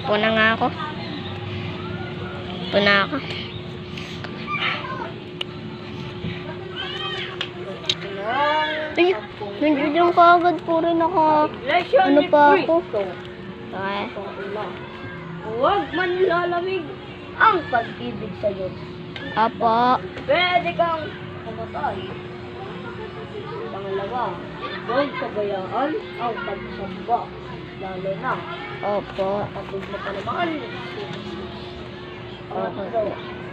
Po na nga ako. Po na ako. Ay, nandiyan ka agad po rin ako. Ano pa ako? Okay. Huwag man lalamig ang pag-ibig sa Diyos. Apo. Pwede kang pumatay. Pangalawa, huwag pabayaan ang pagsamba. Lalo na, Opo. kapag mo pa naman.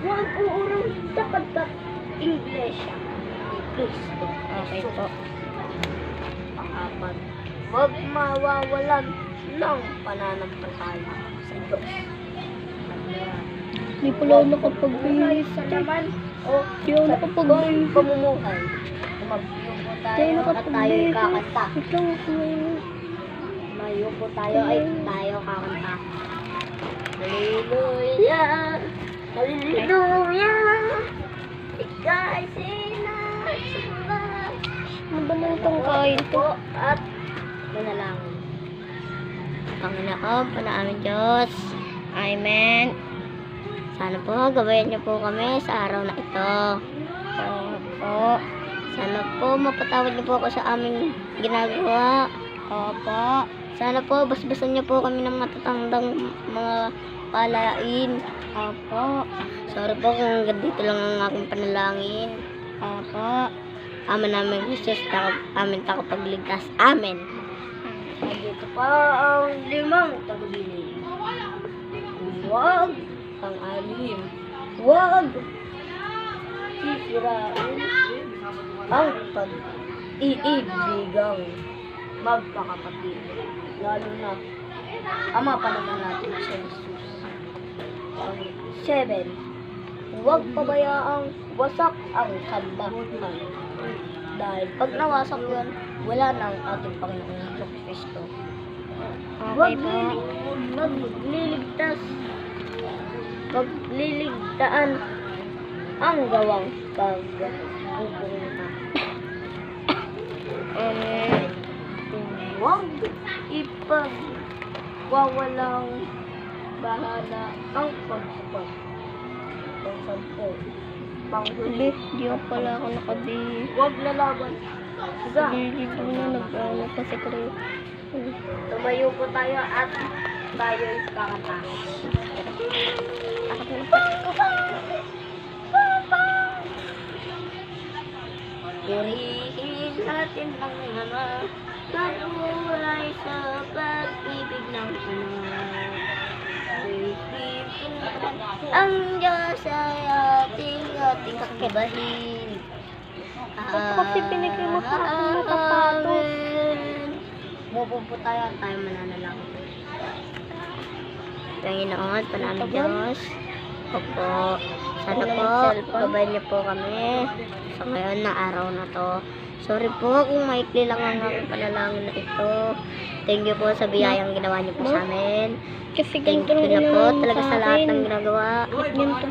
Huwag uurong sapagkat Iglesia ni Cristo. Okay po. Pang-apat, huwag mawawalan ng pananampalataya sa Diyos. Hindi pala ako nakapagbihis. Sa naman, o Hindi ako nakapagbihis. pamumuhay. Magpiyupo tayo Hindi ako at tayo nakapagbihis. kakanta. Ito ako. Mayupo tayo ay tayo kakanta. Hallelujah! Hallelujah! Ika'y sinasamba. Ano ba nang itong kain to? At manalangin. Panginoon, panaaming Diyos. Amen. Sana po, gabayan niyo po kami sa araw na ito. Opo. Sana po, mapatawad niyo po ako sa aming ginagawa. Opo. Sana po, basbasan niyo po kami ng matatandang mga palain. Opo. Sorry po kung dito lang ang aking panalangin. Opo. Ama namin Jesus, amin takapagligtas. Amen. Dito pa ang limang tagubilin. Huwag ang alim. Huwag sisirain ang pag-iibigang magkakapatid. Lalo na Ama pa naman natin si Jesus. 7. Huwag pabayaang wasak ang sambahan. Dahil pag nawasak yan, wala na ang ating Panginoong Kristo. Okay po. Magliligtaan ang gawang pagkukunta. Huwag ipagwawalang bahala ang pagsupat. Pang-10. Panghuli. Hindi ako pala ako nakabihis. Huwag lalaban. Sige. Dito na nag-ano pa si Chris. Tumayo po tayo at tayo'y kakanta. Purihin natin ang Ama na buhay sa pag-ibig ng Ama. Ang Diyos ay ating kakibahin. Kasi pinigay mo sa akin na tapato. Mupo po tayo at tayo mananalangin. Panginoon, panaming Diyos. Opo. Sana po, gabayan niyo po kami sa ngayon na araw na to. Sorry po kung maikli lang ang aking panalangin na ito. Thank you po sa biyayang ginawa niyo po sa amin. Kasi Thank ganito you na po lang talaga sa lahat ng ginagawa. Ganito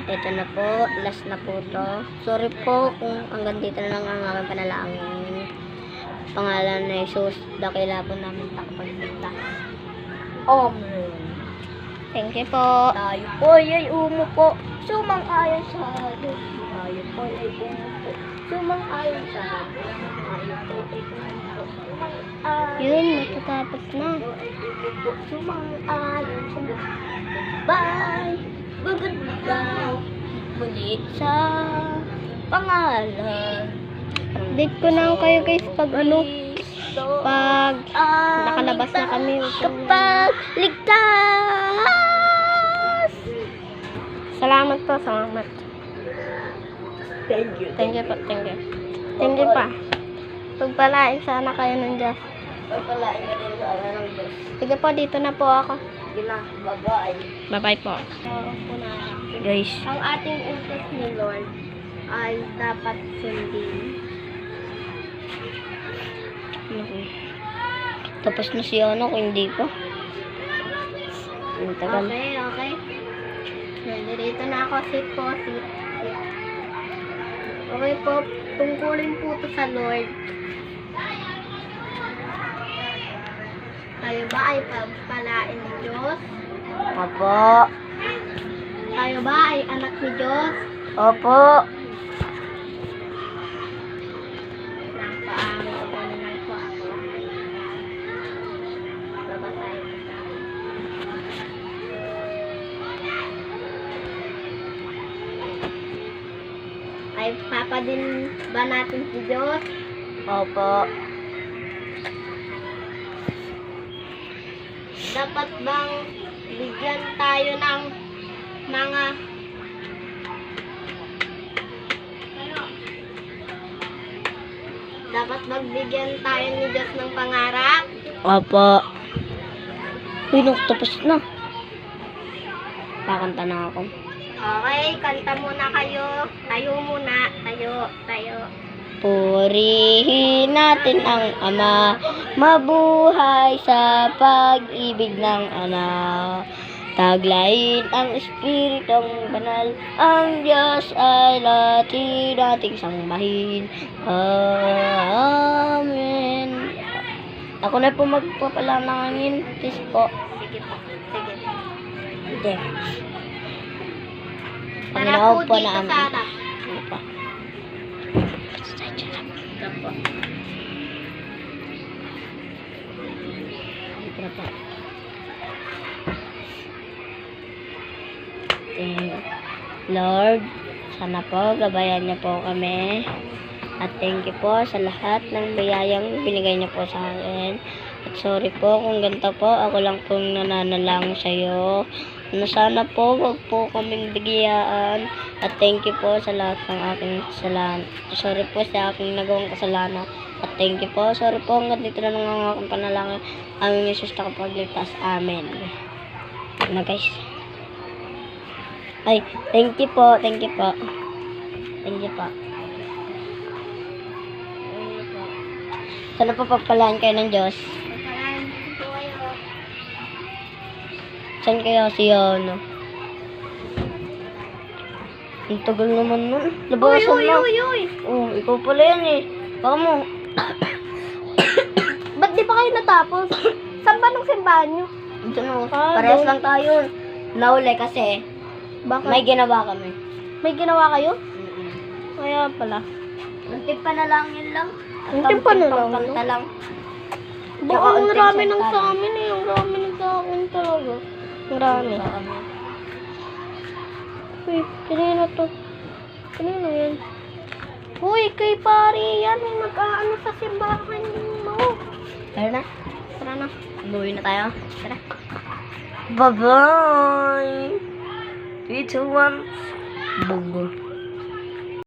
Ito na po, last na po to. Sorry po kung hanggang dito na lang ang aking panalangin. Pangalan na Jesus, dakila po namin takapagligtas. Amen. Thank you po. Tayo po ay umupo, sumang-ayon sa Diyos. Tayo po ay umupo, sumang-ayon sa Diyos. Tayo po ay umupo, sumang-ayon. Yun, matatapos na. Sumang-ayon sa Diyos. Bye! Goodbye! Muli sa pangalan. Update ko na kayo guys pag pag nakalabas na kami. Kapag ligtas! Salamat po, salamat. Thank you. Thank you po, thank you. Thank you pa. Pagpalain sana kayo ng Diyos. Pagpalain ka din sa alam ng Diyos. Sige po, dito na po ako. Sige na, bye-bye. Bye-bye po. Guys. Ang ating utos ni Lord ay dapat sundin. Tapos na si ano kung hindi ko. Ang tagal. Okay. Nandito na ako. Sit po, sit. Okay po, tungkulin po ito sa Lord. Kayo ba ay pagpalain ng Diyos? Opo. Tayo ba ay anak ni Diyos? Opo. Paano ko na lang po ako? Baba tayo. Ay, papa din ba natin si Diyos? Opo. Dapat bang bigyan tayo ng mga dapat magbigyan tayo ni Diyos ng pangarap? Opo. Uy, tapos na. Kakanta na ako. Okay, kanta muna kayo. Tayo muna. Tayo. Purihin natin ang Ama, mabuhay sa pag-ibig ng anak. Taglayin ang Espiritong Banal, ang Diyos ay nating sambahin. Amen. Ako na po magpapalanangin. Please po. Sige po. Sige. Hindi. Tara Panginoon po po dito na sa harap. Ano pa? Ito po. Ito na po. Lord, sana po gabayan niyo po kami. At thank you po sa lahat ng biyayang binigay niyo po sa akin. At sorry po kung ganito po, ako lang pong nananalang sa iyo. Na sana po wag po kaming bigyan. At thank you po sa lahat ng aking kasalanan. Sorry po sa aking nagawang kasalanan. At thank you po. Sorry po hanggang dito na lang ang aking panalangin. Aming Jesus na kapagligtas. Amen. Na guys. Ay, thank you po. Thank you po. Thank you po. Sana po pagpalaan kayo ng Diyos. Pagkalaan po kayo. Saan kaya si Yana? Ang tagal naman nun. Labasan na. Uy. Oh, ikaw pala yan eh. Baka mo. Ba't di pa kayo natapos? Saan ba nung simbahan nyo? Ito na. Parehas lang tayo. Nauli kasi Bakit? may ginawa kami. May ginawa kayo? Kaya pala. Unti pa na lang yun lang. Unti pa na lang, Kanta lang. Baka Tsaka ang unting rami ng salita sa lang. amin eh. Ang rami ng sa akin talaga. Ang rami. Uy, kanina to. Kanina yan. Uy, kay pare yan. May mag-aano sa simbahan mo. Tara na. Tara na. Umuwi na tayo. Tara. Bye-bye. 3, 2, 1. Bungo.